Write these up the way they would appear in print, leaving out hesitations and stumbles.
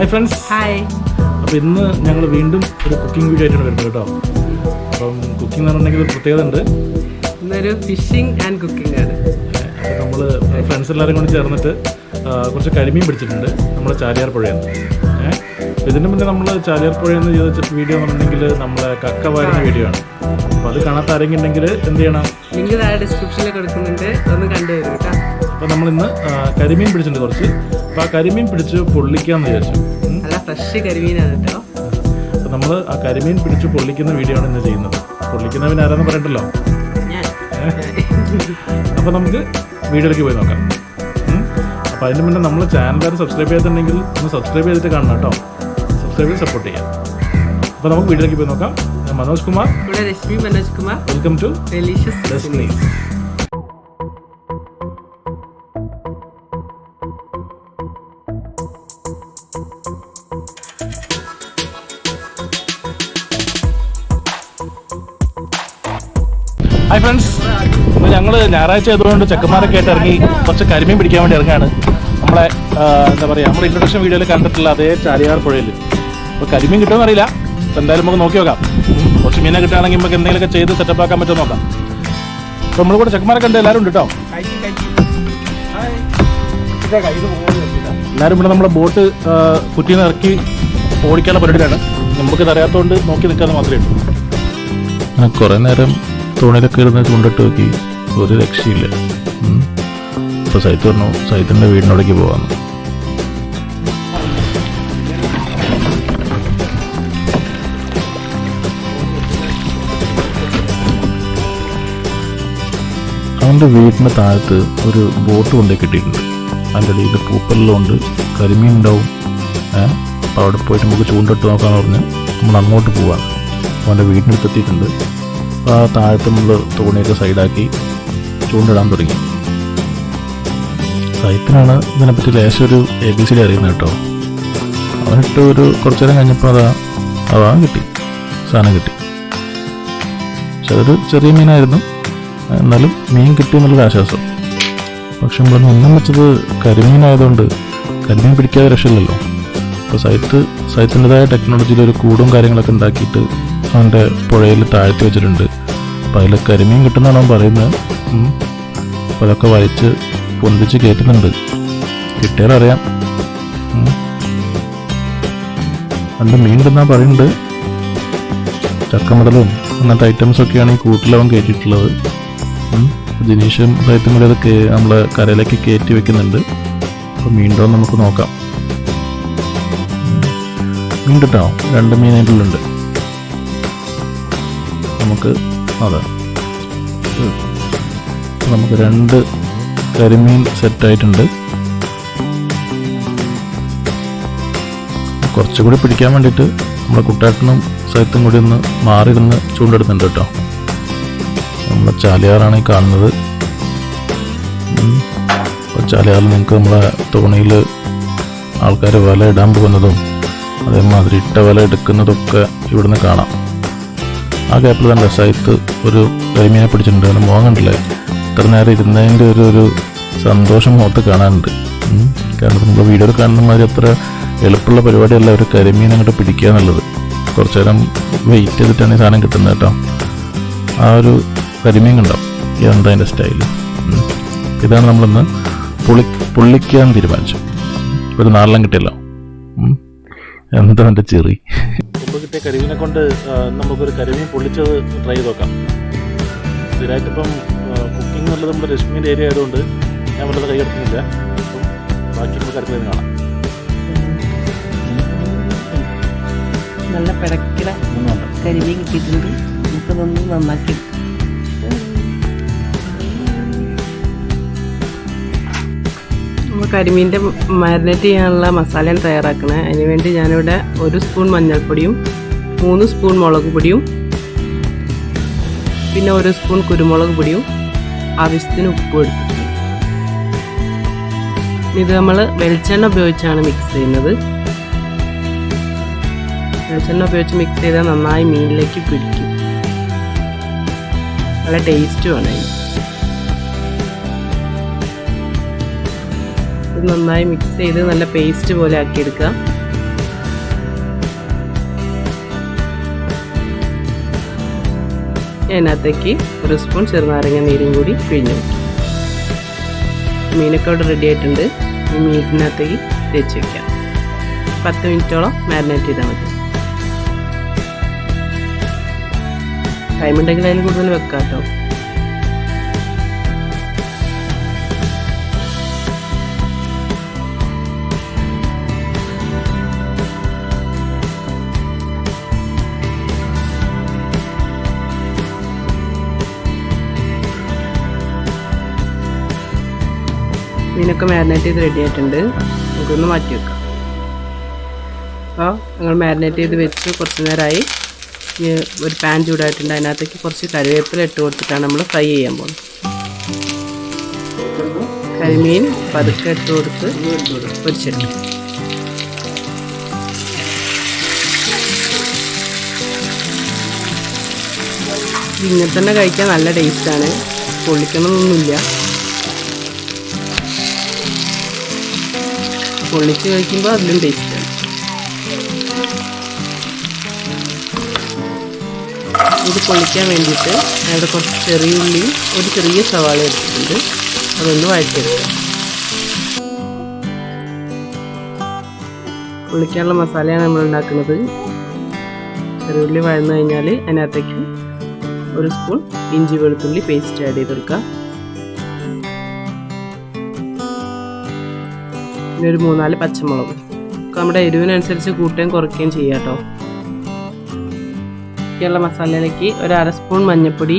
Hi friends. Hi. അപ്പോൾ ഇന്ന് ഞങ്ങൾ വീണ്ടും ഒരു കുക്കിംഗ് വീഡിയോ ആയിട്ടാണ് വരുന്നത് കേട്ടോ. അപ്പം കുക്കിംഗ് എന്ന് പറഞ്ഞിട്ടുണ്ടെങ്കിൽ ഒരു പ്രത്യേകത ഉണ്ട്. ഇന്നൊരു ഫിഷിംഗ് ആൻഡ് കുക്കിംഗ് ആണ്. അപ്പോൾ നമ്മൾ ഫ്രണ്ട്സ് എല്ലാവരും കൂടി ചേർന്നിട്ട് കുറച്ച് കരിമീൻ പിടിച്ചിട്ടുണ്ട് നമ്മുടെ ചാലിയാർ പുഴയിൽ നിന്ന്. ഇതിന് മുന്നേ നമ്മൾ ചാലിയാർ പുഴയിൽ നിന്ന് ചെയ്ത വീഡിയോ എന്ന് പറഞ്ഞിട്ടുണ്ടെങ്കിൽ നമ്മളെ കക്ക വാരുന്ന വീഡിയോ ആണ്. അപ്പോൾ അത് കാണാത്ത ആരെങ്കിലും ഉണ്ടെങ്കിൽ എന്ത് ചെയ്യണം, ലിങ്ക് താഴെ ഡിസ്ക്രിപ്ഷനിൽ കൊടുക്കുന്നുണ്ട്, ഒന്ന് കണ്ടുവരും കേട്ടോ. അപ്പോൾ നമ്മളിന്ന് കരിമീൻ പിടിച്ചിട്ടുണ്ട് കുറച്ച്. അപ്പോൾ ആ കരിമീൻ പിടിച്ച് പൊള്ളിക്കാമെന്ന് വിചാരിച്ചു. നല്ല ഫ്രഷ് കരിമീനാണ് കേട്ടോ. അപ്പോൾ നമ്മൾ ആ കരിമീൻ പിടിച്ച് പൊള്ളിക്കുന്ന വീഡിയോ ആണ് ഇന്ന് ചെയ്യുന്നത്. പൊള്ളിക്കുന്നവൻ ആരാന്ന് പറയണ്ടല്ലോ. അപ്പോൾ നമുക്ക് വീഡിയോയിലേക്ക് പോയി നോക്കാം. അപ്പോൾ അതിന് മുന്നേ നമ്മൾ ചാനൽ സബ്സ്ക്രൈബ് ചെയ്തിട്ടുണ്ടെങ്കിൽ ഒന്ന് സബ്സ്ക്രൈബ് ചെയ്തിട്ട് കാണണം കേട്ടോ. സബ്സ്ക്രൈബ് ചെയ്ത് സപ്പോർട്ട് ചെയ്യാം. അപ്പോൾ നമുക്ക് വീഡിയോയിലേക്ക് പോയി നോക്കാം. ഞാൻ മനോജ് കുമാർ. ഇവിടെ Reshmi Manoj Kumar. Welcome to delicious destinies. Hi friends. അപ്പോൾ ഞങ്ങൾ ഞായറാഴ്ച ആയതുകൊണ്ട് ചെക്കന്മാരൊക്കെ ആയിട്ട് ഇറങ്ങി കുറച്ച് കരിമീൻ പിടിക്കാൻ വേണ്ടി ഇറങ്ങുകയാണ്. നമ്മളെ എന്താ പറയുക, നമ്മുടെ ഇൻട്രൊഡക്ഷൻ വീഡിയോയിൽ കണ്ടിട്ടുള്ള അതേ ചാലിയാർ പുഴയിൽ. അപ്പോൾ കരിമീൻ കിട്ടുമെന്ന് അറിയില്ല. അപ്പോൾ എന്തായാലും നമുക്ക് നോക്കി നോക്കാം. കുറച്ച് മീനെ കിട്ടുകയാണെങ്കിൽ നമുക്ക് എന്തെങ്കിലുമൊക്കെ ചെയ്ത് സെറ്റപ്പ് ആക്കാൻ പറ്റുമോ നോക്കാം. അപ്പോൾ നമ്മൾ കൂടെ ചെക്കന്മാരൊക്കെ ഉണ്ട്, എല്ലാവരും ഉണ്ട് കേട്ടോ. എല്ലാവരും ഇവിടെ നമ്മളെ ബോട്ട് കുറ്റിയിൽ നിന്ന് ഇറക്കി ഓടിക്കാനുള്ള പരിപാടിയാണ്. നമുക്ക് അറിയാത്തതുകൊണ്ട് നോക്കി നിൽക്കാതെ മാത്രമേ ഉള്ളൂ. കുറേ നേരം തോണിയിലൊക്കെ ഇരുന്ന് ചൂണ്ടിട്ട് നോക്കി, ഒരു രക്ഷയില്ല. ഇപ്പോൾ സൈത്ത് പറഞ്ഞു സൈത്തിൻ്റെ വീടിനോടേക്ക് പോകാമെന്ന്. അവൻ്റെ വീടിൻ്റെ താഴത്ത് ഒരു ബോട്ട് കൊണ്ടേ കിട്ടിയിട്ടുണ്ട്. അതിൻ്റെ ഇടയിൽ പൂപ്പെല്ലാം ഉണ്ട്, കരിമീൻ ഉണ്ടാവും. അപ്പോൾ അവിടെ പോയിട്ട് നമുക്ക് ചൂണ്ടിട്ട് നോക്കാമെന്ന് പറഞ്ഞ് നമ്മൾ അങ്ങോട്ട് പോവാം. അവൻ്റെ വീടിനടുത്തെത്തിയിട്ടുണ്ട്. അപ്പോൾ ആ താഴത്ത് നമ്മൾ തോണിയൊക്കെ സൈഡാക്കി ചൂണ്ടിടാൻ തുടങ്ങി. സൈത്തിനാണ് ഇതിനെപ്പറ്റി ലേശം ഒരു ABCD അറിയുന്നത് കേട്ടോ. അവനിട്ട് ഒരു കുറച്ചു നേരം കഴിഞ്ഞപ്പോൾ അതാ കിട്ടി, സാധനം കിട്ടി. പക്ഷെ അതൊരു ചെറിയ മീനായിരുന്നു, എന്നാലും മീൻ കിട്ടി എന്നുള്ളൊരു ആശ്വാസം. പക്ഷെ നമ്മളൊന്ന് ഒന്നും വെച്ചത് കരിമീനായതുകൊണ്ട് കരിമീൻ പിടിക്കാതെ രക്ഷയില്ലല്ലോ. അപ്പോൾ സൈത്തിൻ്റെതായ ടെക്നോളജിയിൽ ഒരു കൂടും കാര്യങ്ങളൊക്കെ ഉണ്ടാക്കിയിട്ട് അവൻ്റെ പുഴയിൽ താഴ്ത്തി വെച്ചിട്ടുണ്ട്. അപ്പോൾ അതിൽ കരിമീൻ കിട്ടുന്നതാണ് അവൻ പറയുന്നത്. അപ്പോൾ അതൊക്കെ വലിച്ച് പൊന്തിച്ച് കയറ്റുന്നുണ്ട്. കിട്ടിയാലറിയാം. രണ്ട് മീൻ കിട്ടുന്നാണ് പറയുന്നുണ്ട്. ചക്കമടലും അങ്ങനത്തെ ഐറ്റംസൊക്കെയാണ് ഈ കൂട്ടിലവൻ കയറ്റിയിട്ടുള്ളത്. ജിനീഷും സൈത്തും കൂടി അത് നമ്മളെ കരയിലേക്ക് കയറ്റി വെക്കുന്നുണ്ട്. അപ്പോൾ മീനുണ്ടോ നമുക്ക് നോക്കാം. മീൻ കിട്ടാം, രണ്ട് മീനായിട്ടുള്ളുണ്ട് നമുക്ക്. അതെ, നമുക്ക് രണ്ട് കരിമീൻ സെറ്റായിട്ടുണ്ട്. കുറച്ചുകൂടി പിടിക്കാൻ വേണ്ടിയിട്ട് നമ്മളെ കുട്ടാട്ടനും സൈത്തും കൂടി ഒന്ന് മാറിയിരുന്ന് ചൂണ്ടെടുക്കുന്നുണ്ട് കേട്ടോ. നമ്മളെ ചാലിയാറാണ് ഈ കാണുന്നത്. അപ്പോൾ ചാലിയാറിൽ നിങ്ങൾക്ക് നമ്മളെ തോണിയിൽ ആൾക്കാർ വല ഇടാൻ പോകുന്നതും അതേമാതിരി ഇട്ട വല എടുക്കുന്നതൊക്കെ ഇവിടുന്ന് കാണാം. ആ ഗ്യാപ്പിൽ തന്നെ സൈത്ത് ഒരു കരിമീനെ പിടിച്ചിട്ടുണ്ട്. അതിന് മുഖം കണ്ടില്ലേ, ഇത്ര നേരം ഇരുന്നതിൻ്റെ ഒരു സന്തോഷം മുഖത്ത് കാണാനുണ്ട്. കാരണം നമ്മൾ വീഡിയോയിൽ കാണുന്ന മാതിരി അത്ര എളുപ്പമുള്ള പരിപാടിയല്ല ഒരു കരിമീൻ അങ്ങോട്ട് പിടിക്കുക എന്നുള്ളത്. കുറച്ചു നേരം വെയിറ്റ് ചെയ്തിട്ടാണ് ഈ സാധനം കിട്ടുന്നത് കേട്ടോ. ആ ഒരു കരിമീൻ കണ്ടോ, എന്താ അതിൻ്റെ സ്റ്റൈല്. ഇതാണ് നമ്മളിന്ന് പൊള്ളിക്കാൻ തീരുമാനിച്ചു. ഒരു നാലെണ്ണം കിട്ടിയല്ലോ. എന്താ എൻ്റെ ചെറി. മുമ്പ് കിട്ടിയ കരിമീനെ കൊണ്ട് നമുക്കൊരു കരിമീൻ പൊള്ളിച്ചത് ട്രൈ ചെയ്ത് നോക്കാം. സ്ഥിരമായിട്ടിപ്പം കുക്കിംഗ് എന്നുള്ളത് നമ്മുടെ രശ്മിൻ്റെ ഏരിയ ആയതുകൊണ്ട് ഞാൻ വല്ലതും കൈയെടുക്കുന്നില്ല. അപ്പം ബാക്കി നമുക്ക് അടുത്തതിന് കാണാം. നല്ല പിടക്കിട കരിമീൻ കിട്ടിയിട്ടുണ്ട്. നമുക്കതൊന്ന് നന്നാക്കി നമ്മൾ കരിമീൻ്റെ മാരിനേറ്റ് ചെയ്യാനുള്ള മസാലയാണ് തയ്യാറാക്കണേ. അതിനുവേണ്ടി ഞാനിവിടെ 1 സ്പൂൺ മഞ്ഞൾപ്പൊടിയും 3 സ്പൂൺ മുളക് പൊടിയും പിന്നെ 1 സ്പൂൺ കുരുമുളക് പൊടിയും ആവശ്യത്തിന് ഉപ്പും എടുത്തിട്ടുണ്ട്. ഇത് നമ്മൾ വെളിച്ചെണ്ണ ഉപയോഗിച്ചാണ് മിക്സ് ചെയ്യുന്നത്. വെളിച്ചെണ്ണ ഉപയോഗിച്ച് മിക്സ് ചെയ്താൽ നന്നായി മീനിലേക്ക് പിടിക്കും. നല്ല ടേസ്റ്റുമാണ് അതിന്. ഇത് നന്നായി മിക്സ് ചെയ്ത് നല്ല പേസ്റ്റ് പോലെ ആക്കിയെടുക്കുക. അതിനകത്തേക്ക് 1 സ്പൂൺ ചെറുനാരങ്ങ നീരും കൂടി പിഴിഞ്ഞു വയ്ക്കും. മീനൊക്കെ ഇവിടെ റെഡി ആയിട്ടുണ്ട്. ഈ മീനിനകത്തേക്ക് തേച്ച് വയ്ക്കാം. 10 മിനിറ്റോളം മാരിനേറ്റ് ചെയ്താൽ മതി. ടൈമുണ്ടെങ്കിൽ അതിൽ കൂടുതൽ വെക്കാം കേട്ടോ. മീനൊക്കെ മാരിനേറ്റ് ചെയ്ത് റെഡി ആയിട്ടുണ്ട്. നമുക്കൊന്ന് മാറ്റി വെക്കാം. അപ്പോൾ ഞങ്ങൾ മാരിനേറ്റ് ചെയ്ത് വെച്ച് കുറച്ച് നേരമായി. ഒരു പാൻ ചൂടായിട്ടുണ്ട്. അതിനകത്തേക്ക് കുറച്ച് കറിവേപ്പില ഇട്ട് കൊടുത്തിട്ടാണ് നമ്മൾ ഫ്രൈ ചെയ്യാൻ പോകുന്നത്. കരിമീൻ പതുക്കെ ഇട്ട് കൊടുത്ത് പൊരിച്ചിട്ട് ഇങ്ങനെ തന്നെ കഴിക്കാൻ നല്ല ടേസ്റ്റാണ്. പൊള്ളിക്കണമെന്നൊന്നുമില്ല. പൊള്ളിച്ച് കഴിക്കുമ്പോൾ അതിലും ടേസ്റ്റാണ്. ഇത് പൊള്ളിക്കാൻ വേണ്ടിയിട്ട് അവിടെ കുറച്ച് ചെറിയ ഉള്ളിയും ഒരു ചെറിയ സവാള എടുത്തിട്ടുണ്ട്. അതൊന്ന് വഴറ്റിയെടുക്കാം. പൊള്ളിക്കാനുള്ള മസാലയാണ് നമ്മൾ ഉണ്ടാക്കുന്നത്. ചെറിയ ഉള്ളി വഴന്നു കഴിഞ്ഞാൽ അതിനകത്തേക്ക് 1 സ്പൂൺ ഇഞ്ചി വെളുത്തുള്ളി പേസ്റ്റ് ആഡ് ചെയ്തെടുക്കാം. പിന്നെ ഒരു 3-4 പച്ചമുളക്. നമ്മുടെ എരിവിനനുസരിച്ച് കൂട്ടുകയും കുറയ്ക്കുകയും ചെയ്യാം കേട്ടോ. ഉള്ള മസാലയിലേക്ക് 1/2 സ്പൂൺ മഞ്ഞൾപ്പൊടി,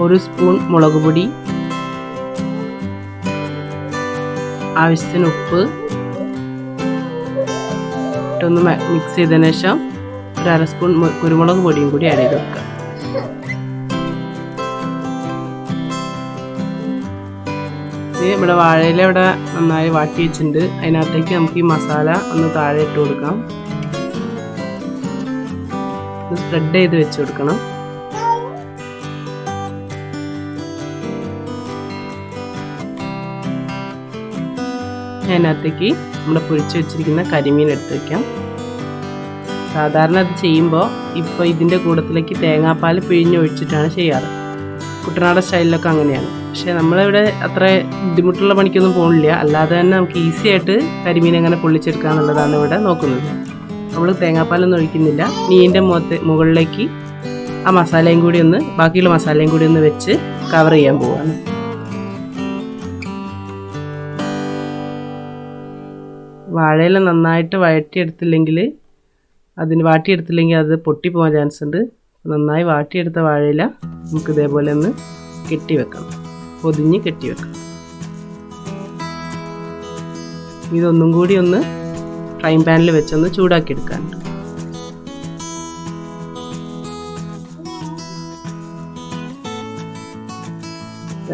1 സ്പൂൺ മുളക് പൊടി, ആവശ്യത്തിന് ഉപ്പ് ഇട്ടൊന്ന് മിക്സ് ചെയ്തതിന് ശേഷം 1/2 സ്പൂൺ കുരുമുളക് പൊടിയും കൂടി ആഡ് ചെയ്ത് വെക്കുക. ഇവിടെ വാഴയില ഇവിടെ നന്നായി വാട്ടി വെച്ചിട്ടുണ്ട്. അതിനകത്തേക്ക് നമുക്ക് ഈ മസാല ഒന്ന് താഴെ ഇട്ട് കൊടുക്കാം. സ്പ്രെഡ് ചെയ്ത് വെച്ച് കൊടുക്കണം. അതിനകത്തേക്ക് നമ്മുടെ പൊരിച്ച് വെച്ചിരിക്കുന്ന കരിമീൻ എടുത്ത് വയ്ക്കാം. സാധാരണ അത് ചെയ്യുമ്പോൾ ഇപ്പോൾ ഇതിൻ്റെ കൂട്ടത്തിലേക്ക് തേങ്ങാപ്പാൽ പിഴിഞ്ഞൊഴിച്ചിട്ടാണ് ചെയ്യാറ്. കുട്ടനാടൻ സ്റ്റൈലിലൊക്കെ അങ്ങനെയാണ്. പക്ഷേ നമ്മളിവിടെ അത്ര ബുദ്ധിമുട്ടുള്ള പണിക്കൊന്നും പോകുന്നില്ല. അല്ലാതെ തന്നെ നമുക്ക് ഈസി ആയിട്ട് കരിമീൻ എങ്ങനെ പൊള്ളിച്ചെടുക്കുക എന്നുള്ളതാണ് ഇവിടെ നോക്കുന്നത്. നമ്മൾ തേങ്ങാപ്പാലൊന്നും ഒഴിക്കുന്നില്ല. മീനിൻ്റെ മുകളിലേക്ക് ആ മസാലയും കൂടി ഒന്ന് ബാക്കിയുള്ള മസാലയും കൂടി ഒന്ന് വെച്ച് കവർ ചെയ്യാൻ പോവാണ്. വാഴയില നന്നായിട്ട് വാട്ടിയെടുത്തില്ലെങ്കിൽ അത് പൊട്ടിപ്പോകാൻ ചാൻസ് ഉണ്ട്. നന്നായി വാട്ടിയെടുത്ത വാഴയില നമുക്ക് ഇതേപോലെ ഒന്ന് കെട്ടി വെക്കണം. പൊതിഞ്ഞ് കെട്ടി വെക്കണം. ഇതൊന്നും കൂടി ഒന്ന് ഫ്രൈ പാനിൽ വെച്ചൊന്ന് ചൂടാക്കി എടുക്കാനുണ്ട്.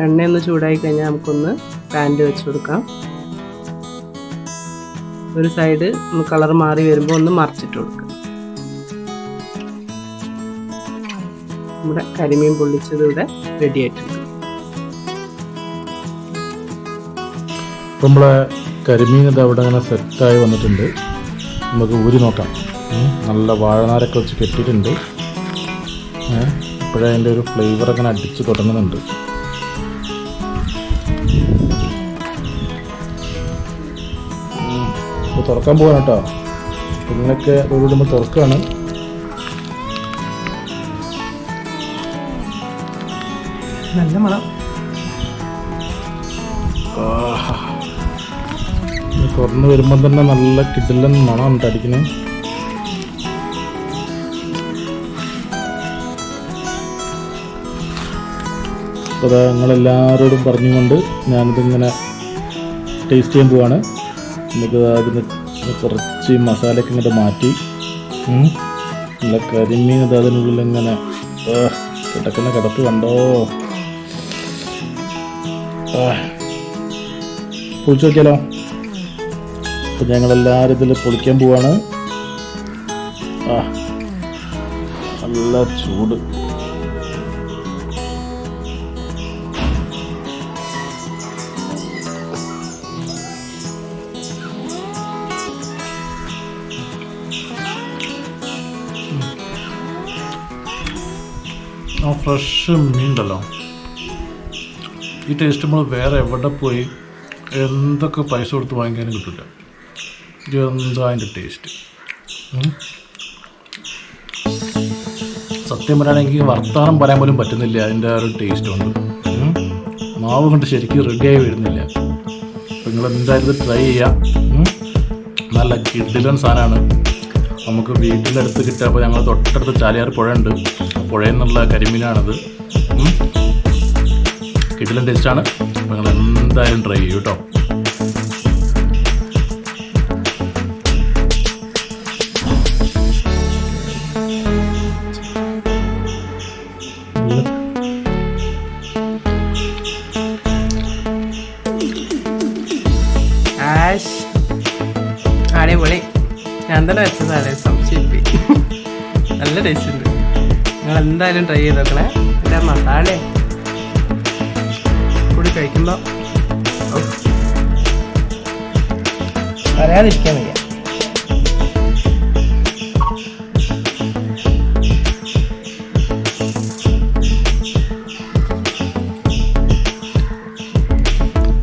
എണ്ണയൊന്ന് ചൂടായി കഴിഞ്ഞാൽ നമുക്കൊന്ന് പാനിൽ വെച്ച് കൊടുക്കാം. ഒരു സൈഡ് ഒന്ന് കളർ മാറി വരുമ്പോൾ ഒന്ന് മറിച്ചിട്ട് കൊടുക്കാം. നമ്മുടെ കരിമീൻ പൊള്ളിച്ചത് ഇവിടെ റെഡി ആയിട്ടുണ്ട്. നമ്മളെ കരിമീൻ ഇത് അവിടെ അങ്ങനെ സെറ്റായി വന്നിട്ടുണ്ട്. നമുക്ക് ഊരി നോക്കാം. നല്ല വാഴനാരൊക്കെ വെച്ച് കെട്ടിയിട്ടുണ്ട്. ഇപ്പോഴേ അതിൻ്റെ ഒരു ഫ്ലേവർ അങ്ങനെ അടിച്ച് തുടങ്ങുന്നുണ്ട്. തുറക്കാൻ പോകാൻ കേട്ടോ. നിങ്ങളൊക്കെ ഒരു തുറക്കുകയാണ്. നല്ല മണം. തുറന്ന് വരുമ്പം തന്നെ നല്ല കിടിലൻ മണമാണ് അടിക്കുന്നത്. അപ്പോൾ നിങ്ങളെല്ലാവരോടും പറഞ്ഞുകൊണ്ട് ഞാനിതിങ്ങനെ ടേസ്റ്റ് ചെയ്യാൻ പോവാണ്. നമുക്ക് അതിന് കുറച്ച് മസാലയൊക്കെ ഇങ്ങോട്ട് മാറ്റി നല്ല കരിമീൻ ഇത് അതിനുള്ളിൽ ഇങ്ങനെ കിടക്കുന്ന കിടപ്പ് കണ്ടോ. പൊളിച്ചു നോക്കിയാലോ. അപ്പം ഞങ്ങളെല്ലാവരും ഇതിൽ പൊളിക്കാൻ പോവാണ്. നല്ല ചൂട്. ആ ഫ്രഷ് മീനുണ്ടല്ലോ, ഈ ടേസ്റ്റ് നമ്മൾ വേറെ എവിടെ പോയി എന്തൊക്കെ പൈസ കൊടുത്ത് വാങ്ങിക്കാനും കിട്ടില്ല. എന്താ അതിൻ്റെ ടേസ്റ്റ്. സത്യം പറയുകയാണെങ്കിൽ വർത്തമാനം പറയാൻ പോലും പറ്റുന്നില്ല, അതിൻ്റെ ആ ഒരു ടേസ്റ്റ് കൊണ്ട്. മാവ് കൊണ്ട് ശരിക്കും റെഡിയായി വരുന്നില്ല. അപ്പോൾ നിങ്ങൾ എന്തായാലും ഇത് ട്രൈ ചെയ്യാം. നല്ല കിഡിലൻ സാധനമാണ്. നമുക്ക് വീട്ടിലടുത്ത് കിട്ടുക. അപ്പോൾ ഞങ്ങൾ തൊട്ടടുത്ത് ചാലിയാർ പുഴ ഉണ്ട്, പുഴയിൽ നിന്നുള്ള കരിമീനാണത്. കിഡിലൻ ടേസ്റ്റാണ്. അപ്പോൾ നിങ്ങൾ എന്തായാലും ട്രൈ ചെയ്യൂ കേട്ടോ. അടിപൊളി. ഞാൻ തന്നെ വെച്ചതാണ്, സംശയിപ്പി. നല്ല ടേസ്റ്റ് ഉണ്ട്. നിങ്ങൾ എന്തായാലും ട്രൈ ചെയ്ത് നോക്കണേ. എൻ്റെ മസാല കൂടി കഴിക്കുമ്പോൾ പറയാതിരിക്കാൻ വയ്യ.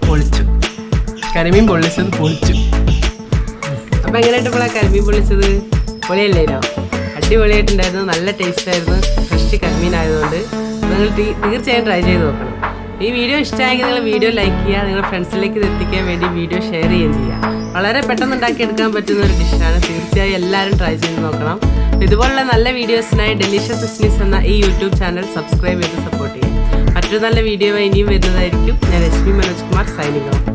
പൊളിച്ചു. കരിമീൻ പൊള്ളിച്ചത് പൊളിച്ചു. അപ്പം എങ്ങനെയായിട്ടപ്പോഴാണ് കരിമീൻ പൊള്ളിച്ചത്? പൊളിയല്ലേനോ? അടിപൊളിയായിട്ടുണ്ടായിരുന്നു. നല്ല ടേസ്റ്റ് ആയിരുന്നു. ഫ്രഷ് കരിമീൻ ആയതുകൊണ്ട് നിങ്ങൾ തീർച്ചയായും ട്രൈ ചെയ്ത് നോക്കണം. ഈ വീഡിയോ ഇഷ്ടമായെങ്കിൽ നിങ്ങൾ വീഡിയോ ലൈക്ക് ചെയ്യുക. നിങ്ങളുടെ ഫ്രണ്ട്സിലേക്ക് ഇത് എത്തിക്കാൻ വേണ്ടി വീഡിയോ ഷെയർ ചെയ്യുകയും ചെയ്യുക. വളരെ പെട്ടെന്ന് ഉണ്ടാക്കിയെടുക്കാൻ പറ്റുന്ന ഒരു ഡിഷാണ്. തീർച്ചയായും എല്ലാവരും ട്രൈ ചെയ്ത് നോക്കണം. ഇതുപോലുള്ള നല്ല വീഡിയോസിനായി ഡെലിഷ്യസ് ഡെസ്റ്റിനീസ് എന്ന ഈ യൂട്യൂബ് ചാനൽ സബ്സ്ക്രൈബ് ചെയ്ത് സപ്പോർട്ട് ചെയ്യുക. മറ്റൊരു നല്ല വീഡിയോ ഇനിയും വരുന്നതായിരിക്കും. ഞാൻ രശ്മി മനോജ് കുമാർ, സൈനിങ് ഓഫ്.